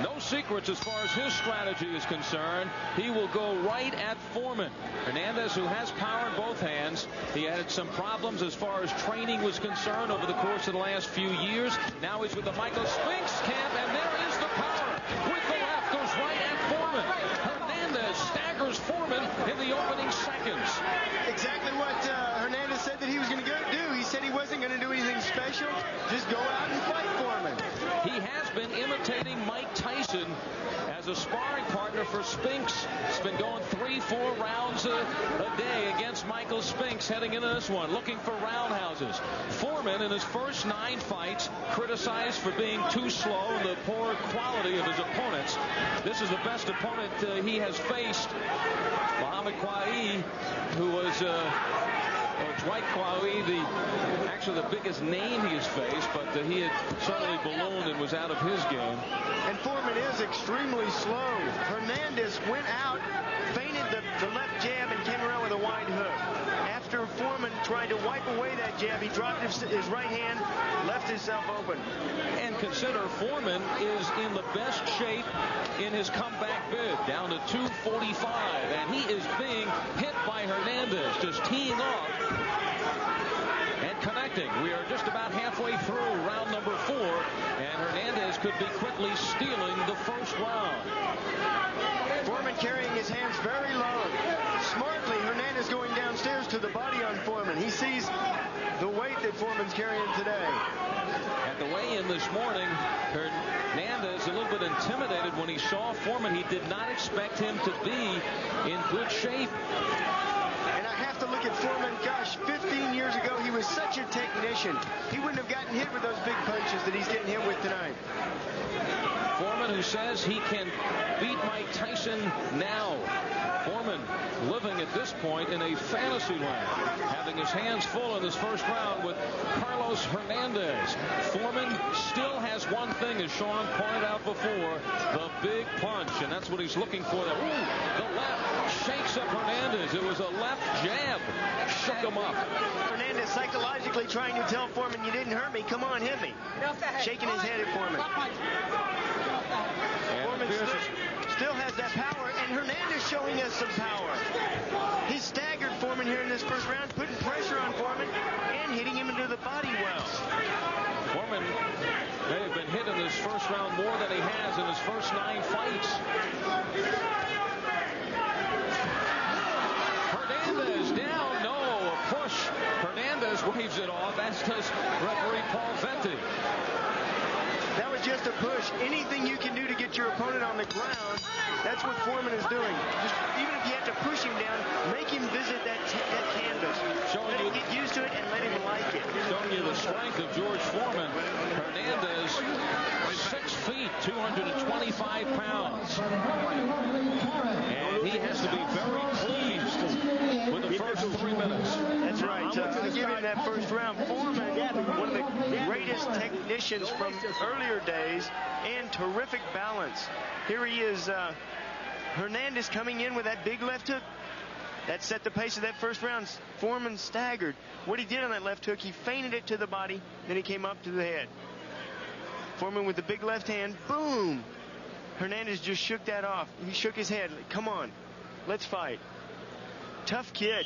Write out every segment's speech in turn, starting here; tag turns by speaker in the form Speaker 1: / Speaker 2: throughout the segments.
Speaker 1: No secrets as far as his strategy is concerned. He will go right at Foreman. Hernández, who has power in both hands. He had some problems as far as training was concerned over the course of the last few years. Now he's with the Michael Spinks camp, and there is the power. With the left, goes right at Foreman. Hernández staggers Foreman in the opening seconds.
Speaker 2: Exactly what Hernández said that he was going to do. He said he wasn't going to do anything special. Just go out and fight Foreman.
Speaker 1: He has been imitating Mike Tyson as a sparring partner for Spinks. He's been going 3-4 rounds a day against Michael Spinks heading into this one, looking for roundhouses. Foreman, in his first 9 fights, criticized for being too slow and the poor quality of his opponents. This is the best opponent he has faced. Muhammad Qawi, who was Dwight Qawi, actually the biggest name he has faced, but he had certainly ballooned and was out of his game.
Speaker 2: And Foreman is extremely slow. Hernández went out, feinted the left jab, and came around with a wide hook. After Foreman tried to wipe away that jab, he dropped his right hand, left himself open.
Speaker 1: And consider Foreman is in the best shape in his comeback bid, down to 245, and he is being hit by Hernández, just teeing off and connecting. We are just about halfway through round number 4, and Hernández could be quickly stealing the first round.
Speaker 2: Foreman carrying his hands very low. Smartly, Hernández going downstairs to the body on Foreman. He sees the weight that Foreman's carrying today.
Speaker 1: At the weigh-in this morning, Hernández a little bit intimidated when he saw Foreman. He did not expect him to be in good shape.
Speaker 2: And I have to look at Foreman. Gosh, 15 years ago, he was such a technician. He wouldn't have gotten hit with those big punches that he's getting hit with tonight.
Speaker 1: Foreman, who says he can beat Mike Tyson now. Foreman living at this point in a fantasy land, having his hands full in this first round with Carlos Hernández. Foreman still has one thing, as Sean pointed out before, the big punch, and that's what he's looking for. The left shakes up Hernández. It was a left jab, shook him up.
Speaker 2: Hernández psychologically trying to tell Foreman, you didn't hurt me, come on, hit me. Shaking his head at Foreman. Foreman still has that power, and Hernández showing us some power. He staggered Foreman here in this first round, putting pressure on Foreman and hitting him into the body well.
Speaker 1: Foreman may have been hit in this first round more than he has in his first 9 fights. Hernández down, no, a push. Hernández waves it off, as does referee Paul Venti.
Speaker 2: That was just a push. Anything you can do to get your opponent on the ground, that's what Foreman is doing. Just, even if you have to push him down, make him visit that canvas. Let him get used to it and let him like it.
Speaker 1: Showing you the strength of George Foreman. Hernández, 6 feet, 225 pounds. And he has to be very pleased with the first 3 minutes.
Speaker 2: That's right. I give him that first round. Foreman, one of the greatest technicians from earlier days, and terrific balance. Here he is, Hernández coming in with that big left hook. That set the pace of that first round. Foreman staggered. What he did on that left hook, he feinted it to the body, then he came up to the head. Foreman with the big left hand, boom! Hernández just shook that off. He shook his head. Come on, let's fight. Tough kid,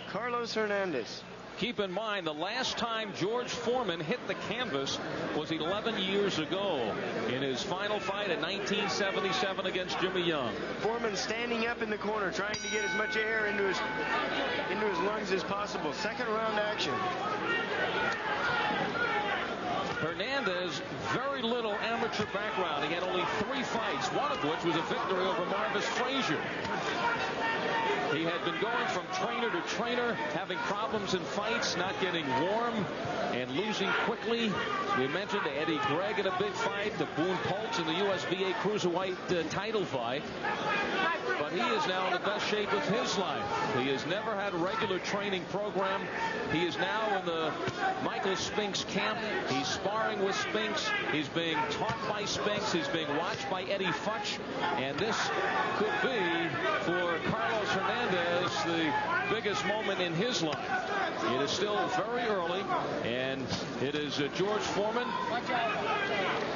Speaker 2: Carlos Hernández.
Speaker 1: Keep in mind, the last time George Foreman hit the canvas was 11 years ago in his final fight in 1977 against Jimmy Young.
Speaker 2: Foreman standing up in the corner, trying to get as much air into his lungs as possible. Second round action. Hernández,
Speaker 1: very little amateur background. He had only 3 fights, one of which was a victory over Marvis Frazier. He had been going from trainer to trainer, having problems in fights, not getting warm, and losing quickly. We mentioned Eddie Gregg in a big fight, the Boone Pultz in the USBA Cruiserweight title fight. But he is now in the best shape of his life. He has never had a regular training program. He is now in the Michael Spinks camp. He's sparring with Spinks. He's being taught by Spinks. He's being watched by Eddie Futch. And this could be, for Carlos Hernandez, the biggest moment in his life. It is still very early, and it is George Foreman.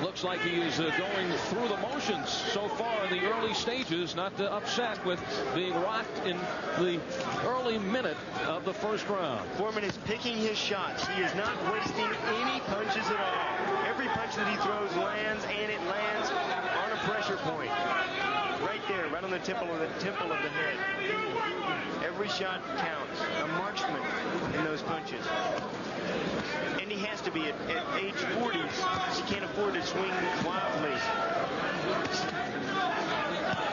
Speaker 1: Looks like he is going through the motions so far in the early stages, not upset with being rocked in the early minute of the first round.
Speaker 2: Foreman is picking his shots. He is not wasting any punches at all. Every punch that he throws lands, and it lands on a pressure point. Right there, right on the temple of the head. Every shot counts. A marksman in those punches. And he has to be at age 40. He can't afford to swing wildly.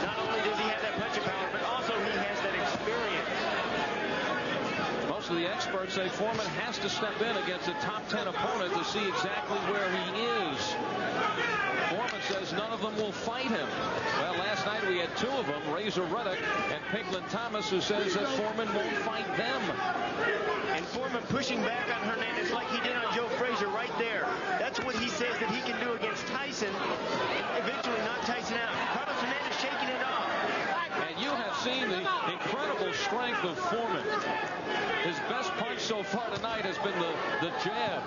Speaker 2: Not only does he have that punching power, but also he has that experience.
Speaker 1: Most of the experts say Foreman has to step in against a top 10 opponent to see exactly where he is. Foreman says none of them will fight him. Well, last night we had two of them, Razor Ruddock and Pinklin Thomas, who says that Foreman won't fight them.
Speaker 2: And Foreman pushing back on Hernández like he did on Joe Frazier right there. That's what he says that he can do against Tyson. Eventually knock Tyson out. Carlos Hernández shaking it off.
Speaker 1: And you have seen the incredible strength of Foreman. His best punch so far tonight has been the jab.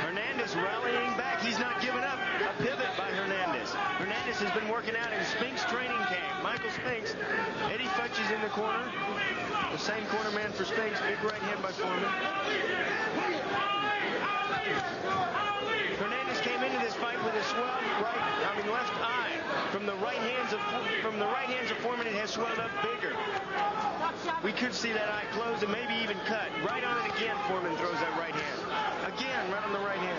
Speaker 2: Hernández rallying back. He's not giving up. A pivot by Hernández. Hernández has been working out in Spinks training camp. Michael Spinks. Eddie Futch is in the corner. The same corner man for Spinks. Big right hand by Foreman. Hernández came into this fight with a swelled left eye. From the right hands of Foreman, it has swelled up bigger. We could see that eye close and maybe even cut. Right on it again. Foreman throws that right hand. Again, right on the right hand.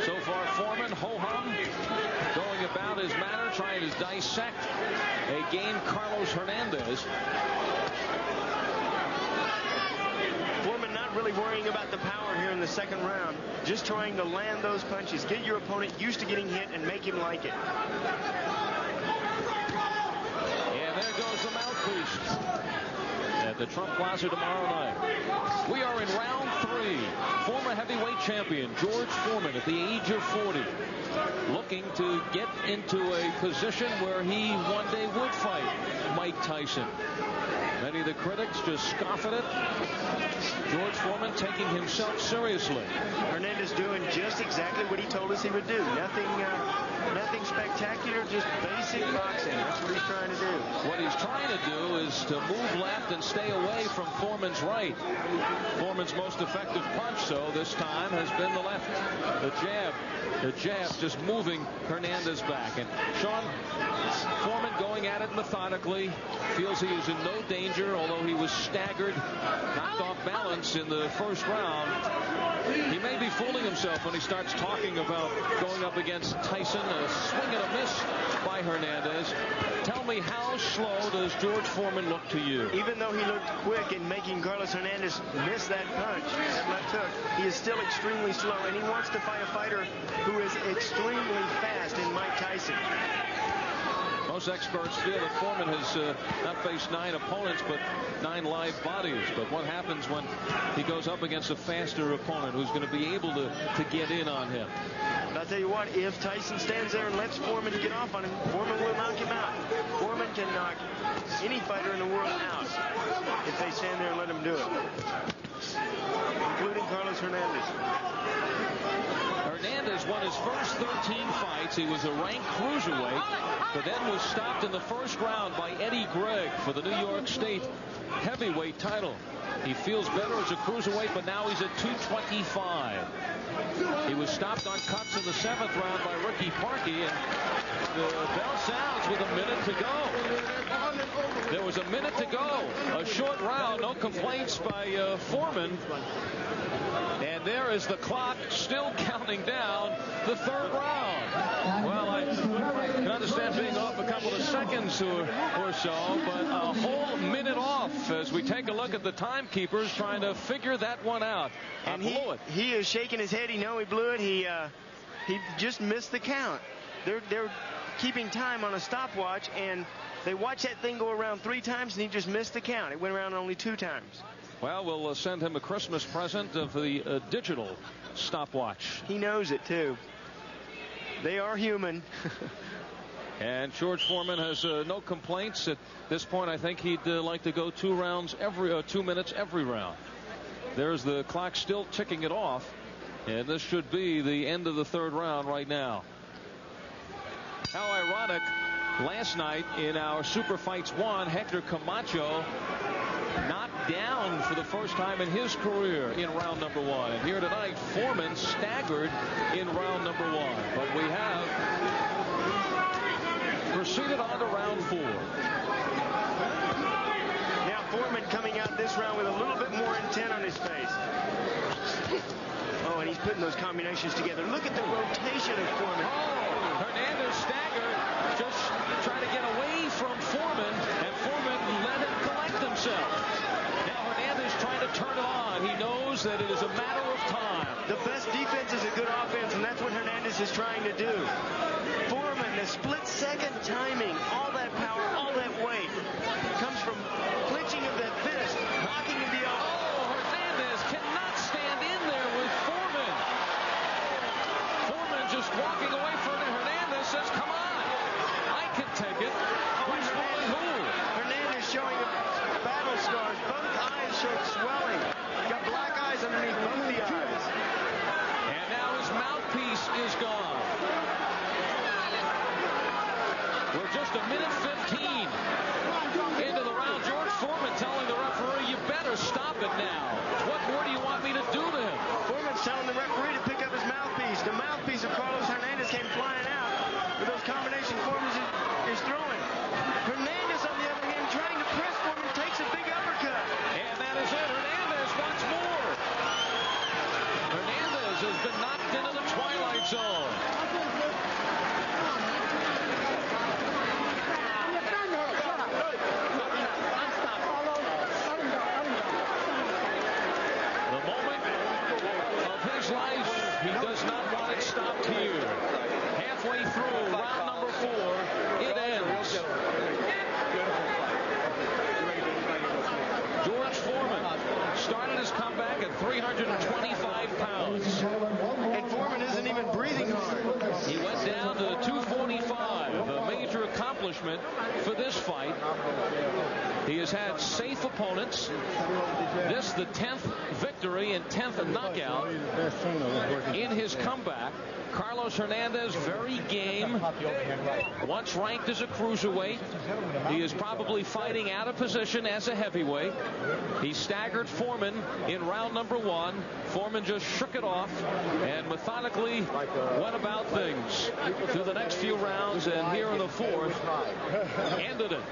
Speaker 1: So far, Foreman, ho-hum, going about his manner, trying to dissect a game Carlos Hernández.
Speaker 2: Foreman not really worrying about the power here in the second round. Just trying to land those punches. Get your opponent used to getting hit and make him like it.
Speaker 1: And there goes the mouthpiece at the Trump Plaza tomorrow night. We are in round 3. Former heavyweight champion George Foreman at the age of 40, looking to get into a position where he one day would fight Mike Tyson. Many of the critics just scoff at it. George Foreman taking himself seriously.
Speaker 2: Hernández doing just exactly what he told us he would do. Nothing spectacular, just basic boxing. That's what he's trying to do.
Speaker 1: What he's trying to do is to move left and stay away from Foreman's right. Foreman's most effective punch, so this time, has been the left. The jab just moving Hernández back. And Sean, Foreman going at it methodically, feels he is in no danger, although he was staggered, knocked off balance in the first round. He may be fooling himself when he starts talking about going up against Tyson. A swing and a miss by Hernández. Tell me, how slow does George Foreman look to you?
Speaker 2: Even though he looked quick in making Carlos Hernández miss that punch, that left hook, he is still extremely slow, and he wants to fight a fighter who is extremely fast in Mike Tyson.
Speaker 1: Most experts feel that Foreman has not faced 9 opponents, but 9 live bodies. But what happens when he goes up against a faster opponent who's going to be able to get in on him?
Speaker 2: But I'll tell you what, if Tyson stands there and lets Foreman get off on him, Foreman will knock him out. Foreman can knock any fighter in the world out if they stand there and let him do it, including Carlos Hernández.
Speaker 1: Hernández won his first 13 fights. He was a ranked cruiserweight, but then was stopped in the first round by Eddie Gregg for the New York State heavyweight title. He feels better as a cruiserweight, but now he's at 225. He was stopped on cuts in the 7th round by Ricky Parkey, and the bell sounds with a minute to go. There was a minute to go. A short round, no complaints by Foreman. And there is the clock still counting down the 3rd round. Well, I can understand being off a couple of seconds or so, but a whole minute off as we take a look at the timekeepers trying to figure that one out.
Speaker 2: And he is shaking his head. He knows he blew it. He just missed the count. They're keeping time on a stopwatch, and they watch that thing go around 3 times, and he just missed the count. It went around only 2 times.
Speaker 1: Well, we'll send him a Christmas present of the digital stopwatch.
Speaker 2: He knows it, too. They are human.
Speaker 1: And George Foreman has no complaints. At this point, I think he'd like to go 2 minutes every round. There's the clock still ticking it off. And this should be the end of the 3rd round right now. How ironic. Last night in our Super Fights 1, Hector Camacho knocked down for the first time in his career in round number 1. And here tonight, Foreman staggered in round number 1. But we have proceeded on to round 4.
Speaker 2: Now Foreman coming out this round with a little bit more intent on his face. Oh, and he's putting those combinations together. Look at the rotation of Foreman.
Speaker 1: Oh, Hernández staggered, just trying to get away from Foreman, and Foreman let him collect himself. Now Hernández trying to turn it on. He knows that it is a matter of time.
Speaker 2: The best defense is a good offense, and that's what Hernández is trying to do. Foreman, the split-second timing, all that power, all that weight comes from clinching of that fist, knocking of the elbow.
Speaker 1: Oh, Hernández cannot stand in there with Foreman. Foreman just walking away from it. Hernández says, come on, I can take it. Who's fooling who?
Speaker 2: Hernández showing battle scars. Both eyes show swelling. Got black eyes underneath both the eyes.
Speaker 1: And now his mouthpiece is gone. We're just a minute 15 into the round. George Foreman telling the referee, you better stop it now. What more do you want me to do to him?
Speaker 2: Foreman's telling the referee to pick up his mouthpiece. The mouthpiece of Carlos Hernández came flying out with those combination Foreman is throwing. Hernández, on the other hand, trying to press Foreman, takes a big uppercut.
Speaker 1: And that is it. Hernández once more. Hernández has been knocked into the twilight zone. Life, he does not want it stopped here. Halfway through round number 4, it ends. George Foreman started his comeback at 325 pounds.
Speaker 2: And Foreman isn't even breathing hard.
Speaker 1: He went down to 245, a major accomplishment for this fight. He has had safe opponents. This the 10th victory and 10th knockout in his comeback. Carlos Hernández, very game. Once ranked as a cruiserweight. He is probably fighting out of position as a heavyweight. He staggered Foreman in round number 1. Foreman just shook it off and methodically went about things through the next few rounds, and here in the 4th ended it.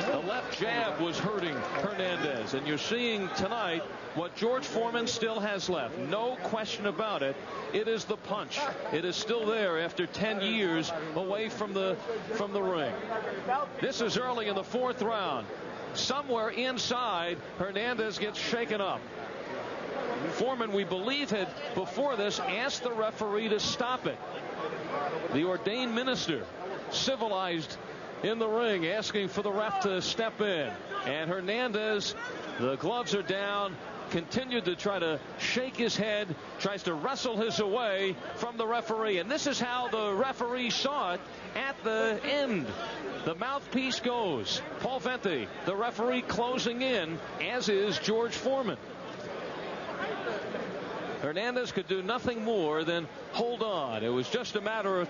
Speaker 1: The left jab was hurting Hernández, and you're seeing tonight what George Foreman still has left. No question about it. It is the punch. It is still there after 10 years away from the ring. This is early in the 4th round. Somewhere inside, Hernández gets shaken up. Foreman, we believe, had before this asked the referee to stop it. The ordained minister, civilized in the ring, asking for the ref to step in. And Hernández, the gloves are down, continued to try to shake his head, tries to wrestle his way from the referee. And this is how the referee saw it at the end. The mouthpiece goes. Paul Venti, the referee, closing in, as is George Foreman. Hernández could do nothing more than hold on. It was just a matter of